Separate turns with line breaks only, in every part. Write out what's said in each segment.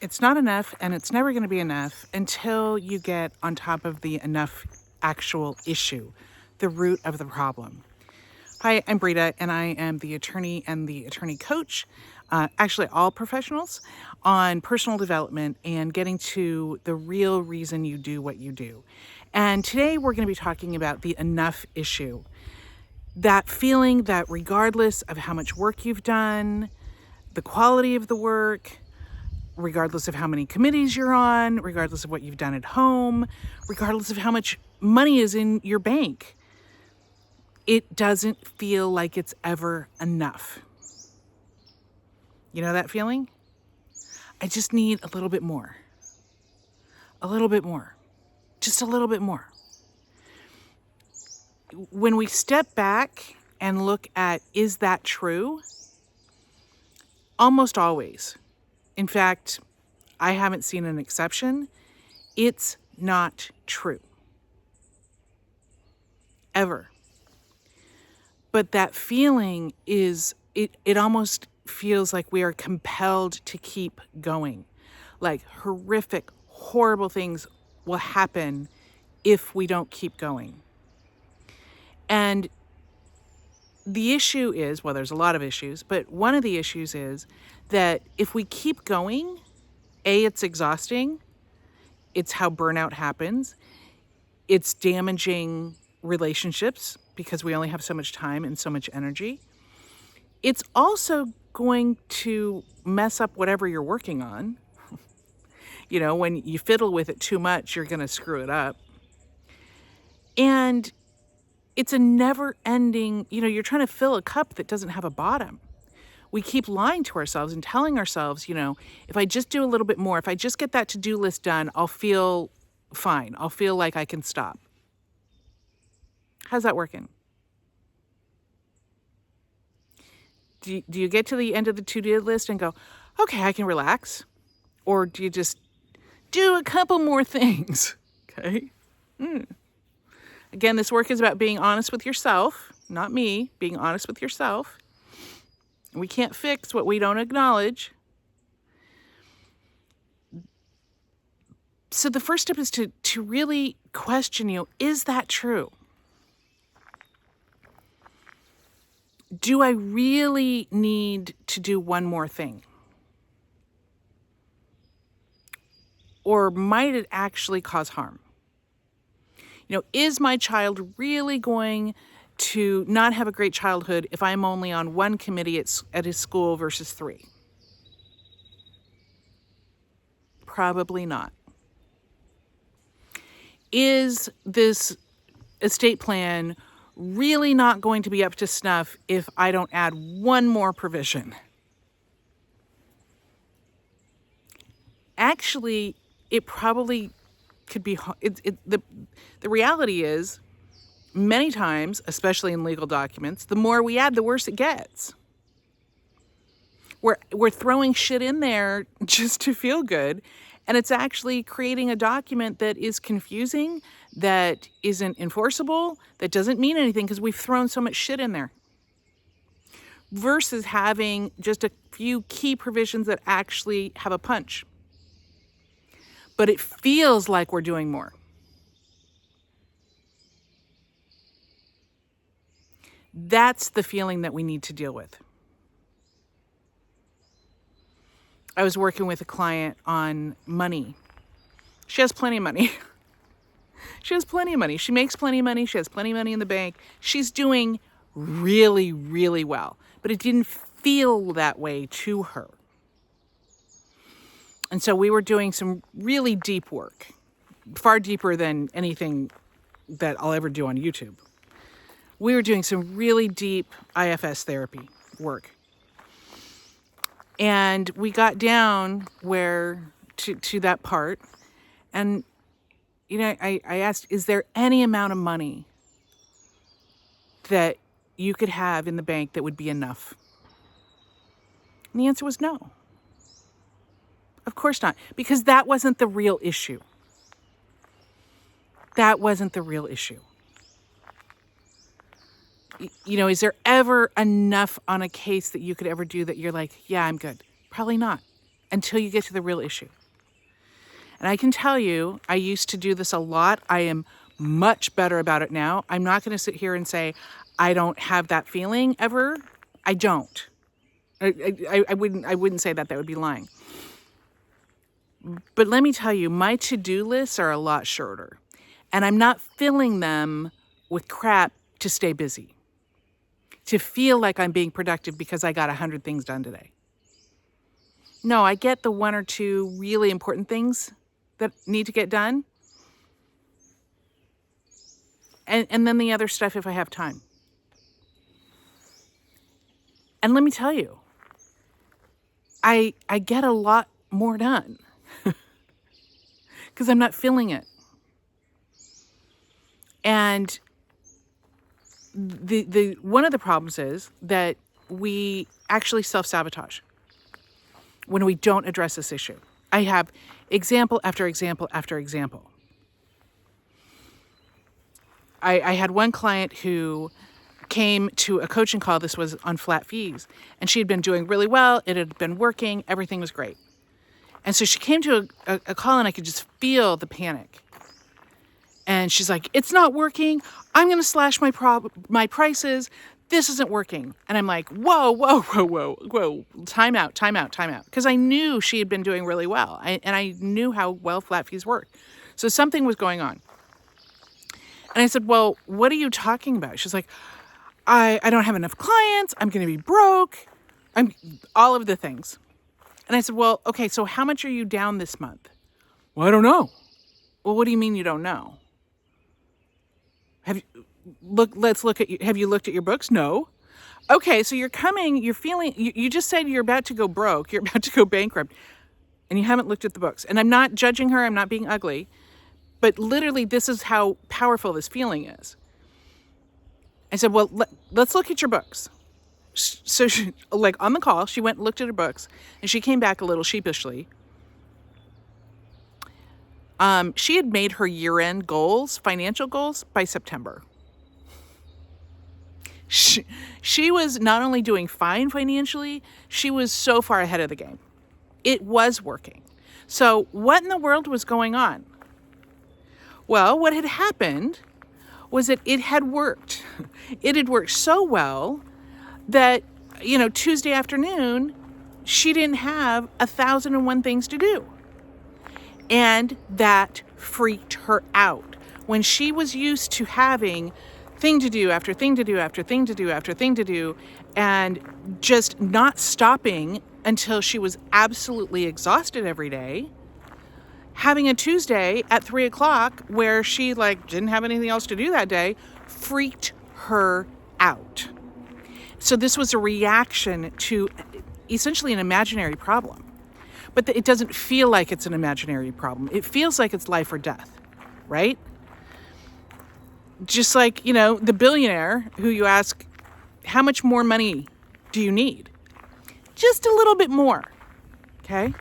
It's not enough, and it's never going to be enough until you get on top of the enough actual issue, the root of the problem. Hi, I'm Brita, and I am the attorney and the attorney coach, actually all professionals, on personal development and getting to the real reason you do what you do. And today we're going to be talking about the enough issue. That feeling that regardless of how much work you've done, the quality of the work, regardless of how many committees you're on, regardless of what you've done at home, regardless of how much money is in your bank, it doesn't feel like it's ever enough. You know that feeling? I just need a little bit more. A little bit more. Just a little bit more. When we step back and look at, is that true? Almost always. In fact, I haven't seen an exception. It's not true. Ever. But that feeling is, it almost feels like we are compelled to keep going. Like horrific, horrible things will happen if we don't keep going. And the issue is, well, there's a lot of issues, but one of the issues is that if we keep going, it's exhausting. It's how burnout happens. It's damaging relationships because we only have so much time and so much energy. It's also going to mess up whatever you're working on. You know, when you fiddle with it too much, you're going to screw it up. And it's a never-ending, you're trying to fill a cup that doesn't have a bottom. We keep lying to ourselves and telling ourselves, if I just do a little bit more, if I just get that to-do list done, I'll feel fine. I'll feel like I can stop. How's that working? Do you get to the end of the to-do list and go, okay, I can relax? Or do you just do a couple more things? Okay. Again, this work is about being honest with yourself, not me, being honest with yourself. We can't fix what we don't acknowledge. So the first step is to really question, is that true? Do I really need to do one more thing? Or might it actually cause harm? Is my child really going to not have a great childhood if I'm only on one committee at his school versus 3? Probably not. Is this estate plan really not going to be up to snuff if I don't add one more provision? Actually, it probably could be. The reality is, many times, especially in legal documents, the more we add, the worse it gets. We're throwing shit in there just to feel good, and it's actually creating a document that is confusing, that isn't enforceable, that doesn't mean anything because we've thrown so much shit in there. Versus having just a few key provisions that actually have a punch. But it feels like we're doing more. That's the feeling that we need to deal with. I was working with a client on money. She has plenty of money. She has plenty of money. She makes plenty of money. She has plenty of money in the bank. She's doing really, really well. But it didn't feel that way to her. And so we were doing some really deep work, far deeper than anything that I'll ever do on YouTube. We were doing some really deep IFS therapy work. And we got down to that part. And, I asked, is there any amount of money that you could have in the bank that would be enough? And the answer was no. Of course not, because that wasn't the real issue. That wasn't the real issue. Is there ever enough on a case that you could ever do that you're like, yeah, I'm good? Probably not. until you get to the real issue. And I can tell you, I used to do this a lot. I am much better about it now. I'm not going to sit here and say I don't have that feeling ever. I don't. I wouldn't say that. That would be lying. But let me tell you, my to-do lists are a lot shorter. And I'm not filling them with crap to stay busy, to feel like I'm being productive because I got 100 things done today. No, I get the 1 or 2 really important things that need to get done. And then the other stuff if I have time. And let me tell you, I get a lot more done because I'm not feeling it. And the one of the problems is that we actually self-sabotage when we don't address this issue. I have example after example after example. I had one client who came to a coaching call. This was on flat fees. And she had been doing really well. It had been working. Everything was great. And so she came to a call and I could just feel the panic. And she's like, it's not working. I'm going to slash my prices. This isn't working. And I'm like, whoa. Time out. Because I knew she had been doing really well. And I knew how well flat fees worked. So something was going on. And I said, well, what are you talking about? She's like, I don't have enough clients. I'm going to be broke. I'm all of the things. And I said, well, okay, so how much are you down this month? Well, I don't know. Well, what do you mean you don't know? Let's look at you. Have you looked at your books? No. Okay, so you're feeling, you just said you're about to go broke. You're about to go bankrupt. And you haven't looked at the books. And I'm not judging her. I'm not being ugly. But literally, this is how powerful this feeling is. I said, well, let's look at your books. So she, like on the call, she went and looked at her books. And she came back a little sheepishly. She had made her year-end goals, financial goals, by September. She was not only doing fine financially, she was so far ahead of the game. It was working. So what in the world was going on? Well, what had happened was that it had worked. It had worked so well that, Tuesday afternoon, she didn't have 1,001 things to do. And that freaked her out. When she was used to having thing to do after thing to do after thing to do after thing to do, and just not stopping until she was absolutely exhausted every day, having a Tuesday at 3:00 where she didn't have anything else to do that day freaked her out. So this was a reaction to essentially an imaginary problem. But it doesn't feel like it's an imaginary problem. It feels like it's life or death, right? Just like, the billionaire who you ask, how much more money do you need? Just a little bit more, okay?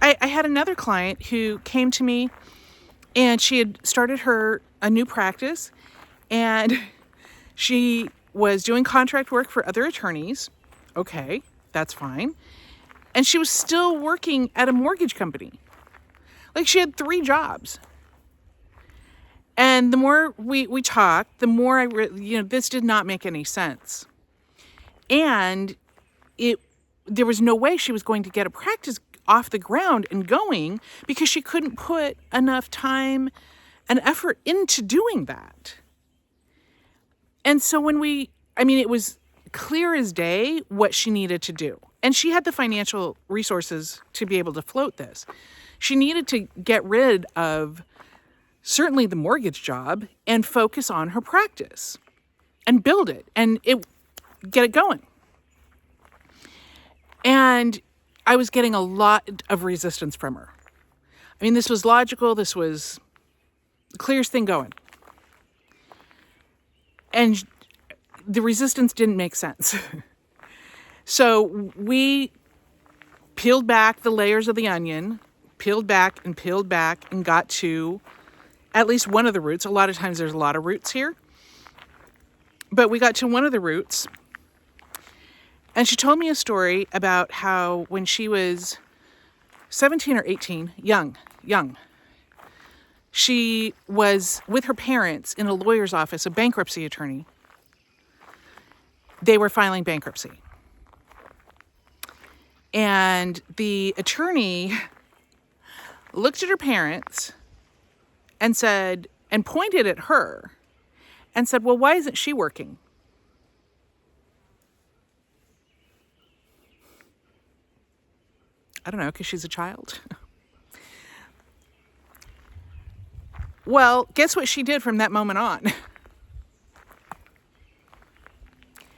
I had another client who came to me and she had started a new practice and she was doing contract work for other attorneys. Okay, that's fine. And she was still working at a mortgage company. She had 3 jobs. And the more we talked, the more this did not make any sense. And there was no way she was going to get a practice off the ground and going because she couldn't put enough time and effort into doing that. And so it was clear as day what she needed to do. And she had the financial resources to be able to float this. She needed to get rid of certainly the mortgage job and focus on her practice and build it and get it going. And I was getting a lot of resistance from her. This was logical. This was the clearest thing going. And the resistance didn't make sense. So we peeled back the layers of the onion, peeled back and got to at least one of the roots. A lot of times there's a lot of roots here. But we got to one of the roots. And she told me a story about how when she was 17 or 18, young. She was with her parents in a lawyer's office, a bankruptcy attorney. They were filing bankruptcy. And the attorney looked at her parents and said, and pointed at her and said, well, why isn't she working? I don't know, because she's a child. Well, guess what she did from that moment on?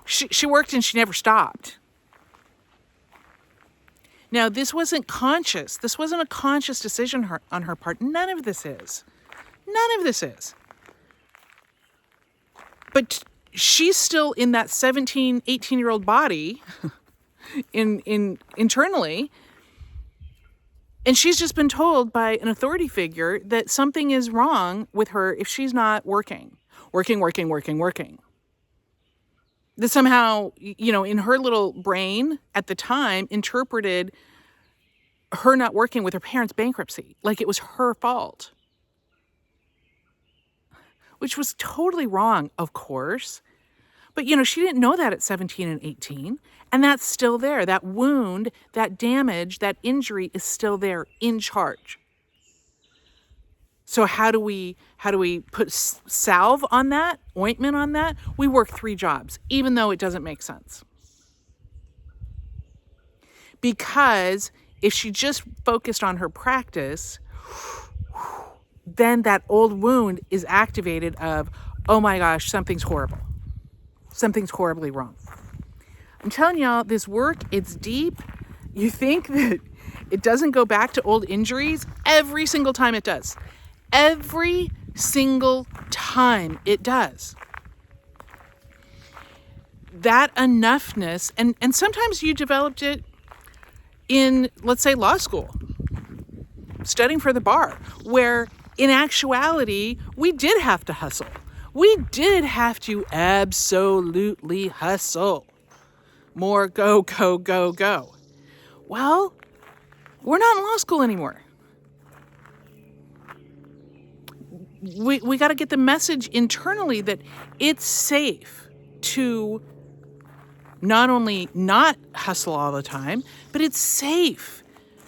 She worked and she never stopped. Now, this wasn't conscious. This wasn't a conscious decision on her part. None of this is. But she's still in that 17, 18-year-old body internally. And she's just been told by an authority figure that something is wrong with her if she's not working. That somehow, in her little brain at the time, interpreted her not working with her parents' bankruptcy like it was her fault. Which was totally wrong, of course. But, she didn't know that at 17 and 18. And that's still there. That wound, that damage, that injury is still there in charge. So how do we put salve on that, ointment on that? We work 3 jobs, even though it doesn't make sense. Because if she just focused on her practice, then that old wound is activated of, oh my gosh, something's horrible. Something's horribly wrong. I'm telling y'all, this work, it's deep. You think that it doesn't go back to old injuries? Every single time it does. Every single time it does. That enoughness, and sometimes you developed it in, let's say, law school, studying for the bar, where in actuality, we did have to hustle. We did have to absolutely hustle. More go. Well, we're not in law school anymore. We got to get the message internally that it's safe to not only not hustle all the time, but it's safe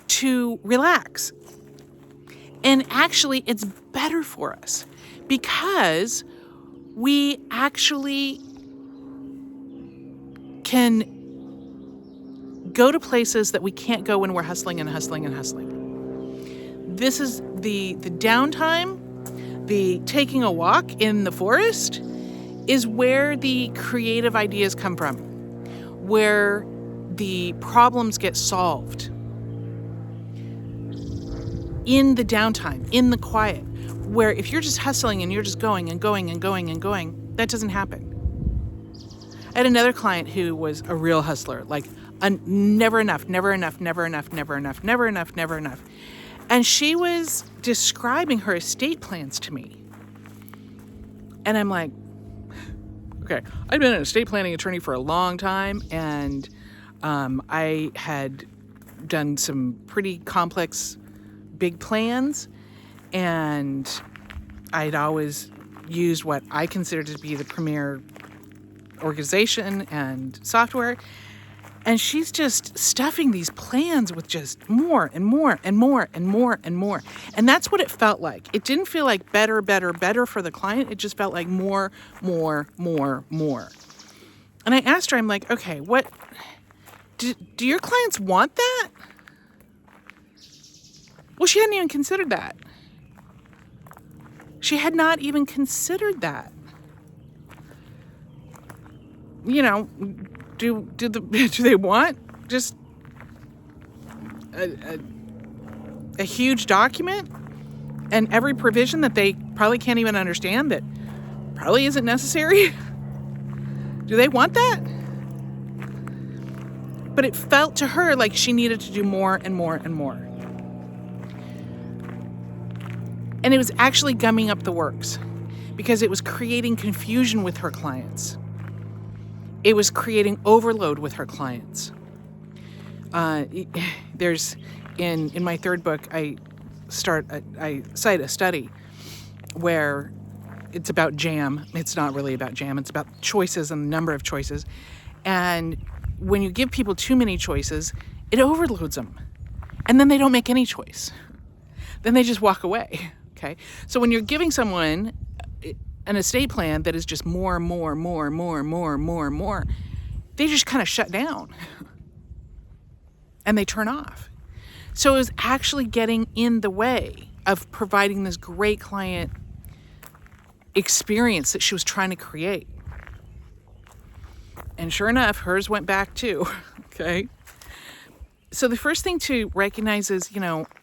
to relax. And actually, it's better for us because we actually can go to places that we can't go when we're hustling. This is the downtime, the taking a walk in the forest is where the creative ideas come from, where the problems get solved. In the downtime, in the quiet, where if you're just hustling and you're just going, that doesn't happen. I had another client who was a real hustler, like never enough. And she was describing her estate plans to me. And I'm like, okay, I'd been an estate planning attorney for a long time, and I had done some pretty complex big plans, and I'd always used what I considered to be the premier organization and software. And she's just stuffing these plans with just more and more. And that's what it felt like. It didn't feel like better for the client. It just felt like more. And I asked her, I'm like, okay, what do your clients want that? Well, she hadn't even considered that. She had not even considered that. Do they want just a huge document and every provision that they probably can't even understand that probably isn't necessary? Do they want that? But it felt to her like she needed to do more and more. And it was actually gumming up the works because it was creating confusion with her clients. It was creating overload with her clients. There's in my third book, I cite a study where it's about jam. It's not really about jam. It's about choices and the number of choices. And when you give people too many choices, it overloads them. And then they don't make any choice. Then they just walk away. Okay. So when you're giving someone an estate plan that is just more, they just kind of shut down and they turn off. So it was actually getting in the way of providing this great client experience that she was trying to create. And sure enough, hers went back too. Okay. So the first thing to recognize is,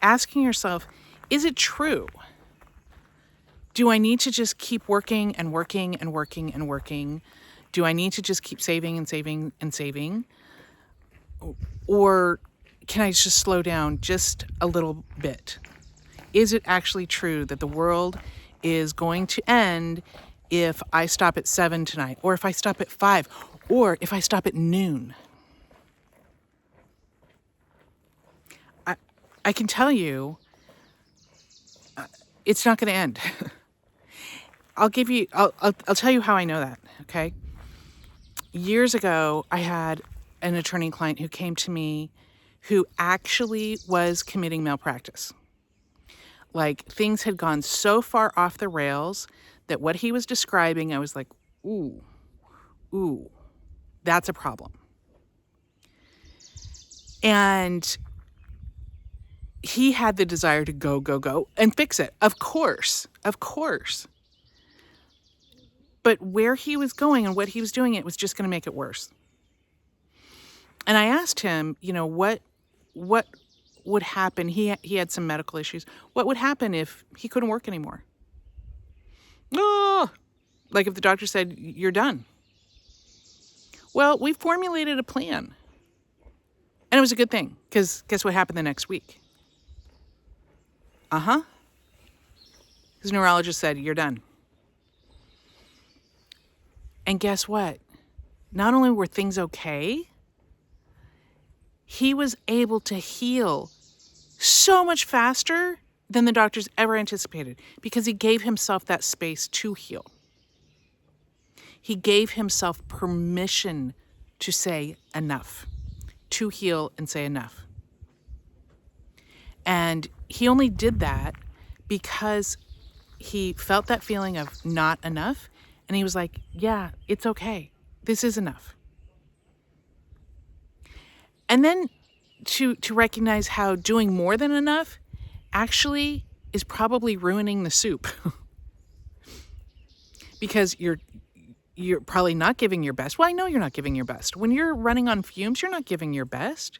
asking yourself, is it true? Do I need to just keep working and working and working and working? Do I need to just keep saving and saving and saving? Or can I just slow down just a little bit? Is it actually true that the world is going to end if I stop at 7 tonight, or if I stop at 5, or if I stop at noon? I can tell you, it's not going to end. I'll tell you how I know that, okay? Years ago, I had an attorney client who came to me who actually was committing malpractice. Like, things had gone so far off the rails that what he was describing, I was like, ooh, that's a problem. And he had the desire to go and fix it. Of course. But where he was going and what he was doing, it was just going to make it worse. And I asked him, what would happen? He had some medical issues. What would happen if he couldn't work anymore? Oh, like if the doctor said, you're done. Well, we formulated a plan. And it was a good thing, because guess what happened the next week? His neurologist said, you're done. And guess what? Not only were things okay, he was able to heal so much faster than the doctors ever anticipated, because he gave himself that space to heal. He gave himself permission to say enough, to heal and say enough. And he only did that because he felt that feeling of not enough. And he was like, yeah, it's okay. This is enough. And then to recognize how doing more than enough actually is probably ruining the soup. Because you're probably not giving your best. Well, I know you're not giving your best. When you're running on fumes, you're not giving your best.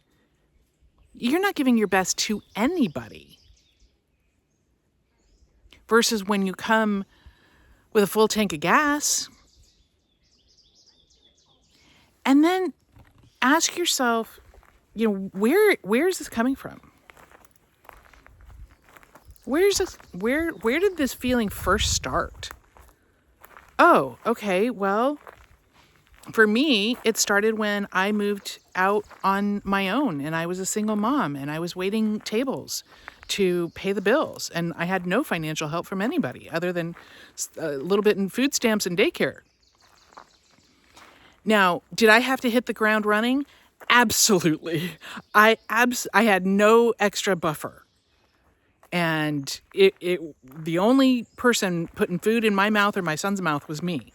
You're not giving your best to anybody. Versus when you come with a full tank of gas. And then ask yourself, where is this coming from? Where did this feeling first start? Oh, okay, well, for me, it started when I moved out on my own and I was a single mom and I was waiting tables to pay the bills. And I had no financial help from anybody other than a little bit in food stamps and daycare. Now, did I have to hit the ground running? Absolutely. I had no extra buffer. And the only person putting food in my mouth or my son's mouth was me.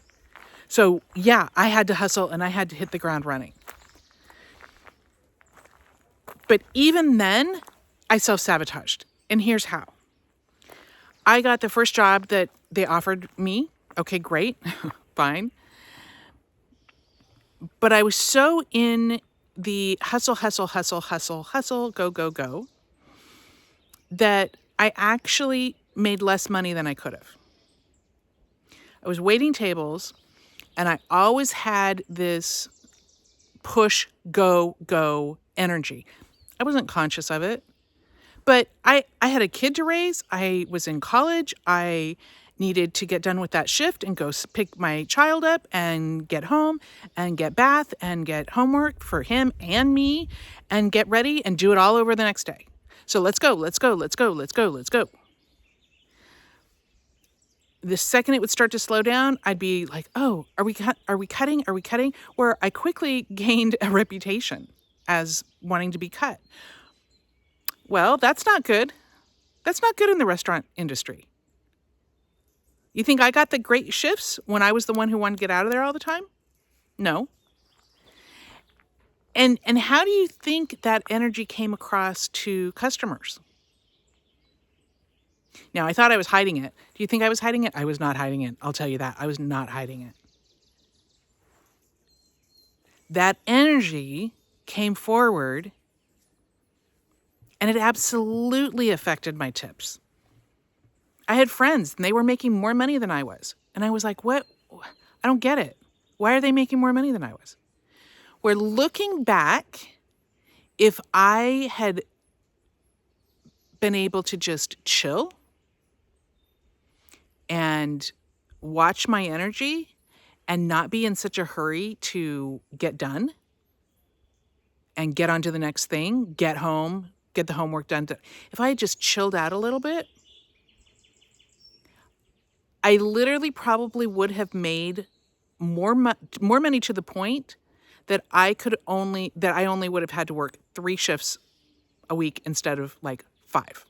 So yeah, I had to hustle and I had to hit the ground running. But even then, I self-sabotaged. And here's how. I got the first job that they offered me. Okay, great. Fine. But I was so in the hustle, go, that I actually made less money than I could have. I was waiting tables, and I always had this push, go energy. I wasn't conscious of it, but I had a kid to raise. I was in college. I needed to get done with that shift and go pick my child up and get home and get bath and get homework for him and me and get ready and do it all over the next day. So let's go, let's go, let's go, let's go, let's go. The second it would start to slow down, I'd be like, oh, are we cutting? Are we cutting? Where I quickly gained a reputation as wanting to be cut. Well, that's not good. That's not good in the restaurant industry. You think I got the great shifts when I was the one who wanted to get out of there all the time? No. And how do you think that energy came across to customers? Now, I thought I was hiding it. Do you think I was hiding it? I was not hiding it. I'll tell you that. I was not hiding it. That energy came forward, and it absolutely affected my tips. I had friends, and they were making more money than I was. And I was like, what? I don't get it. Why are they making more money than I was? Where looking back, if I had been able to just chill and watch my energy and not be in such a hurry to get done and get on to the next thing, get home, get the homework done. If I had just chilled out a little bit, I literally probably would have made more money to the point that I only would have had to work 3 shifts a week instead of like 5,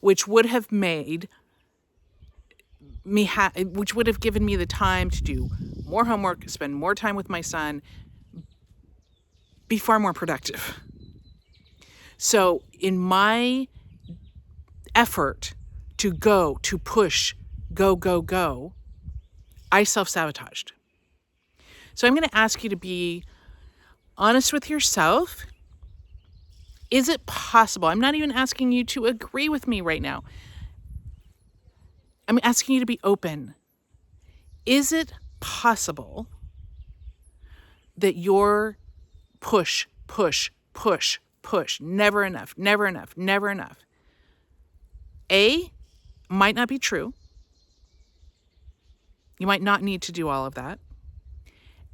which would have made which would have given me the time to do more homework, spend more time with my son, be far more productive. So in my effort to push, go, I self-sabotaged. So I'm going to ask you to be honest with yourself. Is it possible? I'm not even asking you to agree with me right now. I'm asking you to be open. Is it possible that your push, never enough, A, might not be true. You might not need to do all of that.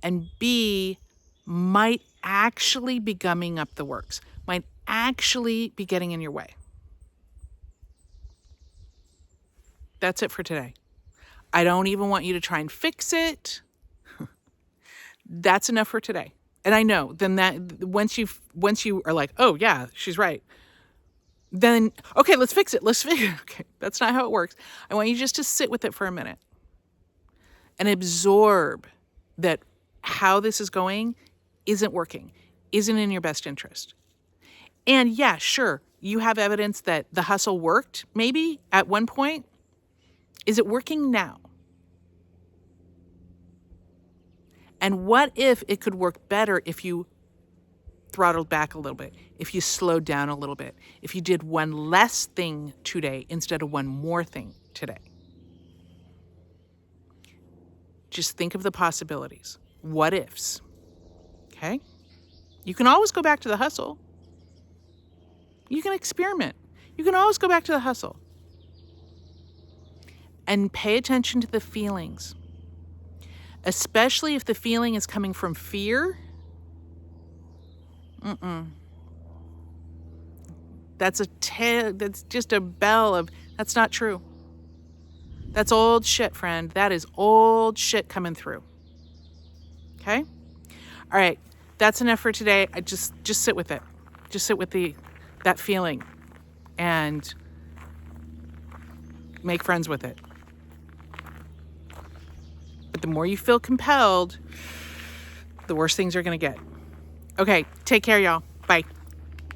And B, might actually be gumming up the works, might actually be getting in your way. That's it for today. I don't even want you to try and fix it. That's enough for today. And I know then that once you are like, oh yeah, she's right. Then, okay, let's fix it. Okay, that's not how it works. I want you just to sit with it for a minute and absorb that how this is going isn't working, isn't in your best interest. And yeah, sure, you have evidence that the hustle worked maybe at one point. Is it working now? And what if it could work better if you throttled back a little bit, if you slowed down a little bit, if you did one less thing today instead of one more thing today? Just think of the possibilities. What ifs? Okay? You can always go back to the hustle. You can experiment. You can always go back to the hustle. And pay attention to the feelings. Especially if the feeling is coming from fear. That's just a bell of, that's not true. That's old shit, friend. That is old shit coming through. Okay? All right. That's enough for today. I just sit with it. Just sit with that feeling and make friends with it. But the more you feel compelled, the worse things are going to get. Okay, take care, y'all. Bye.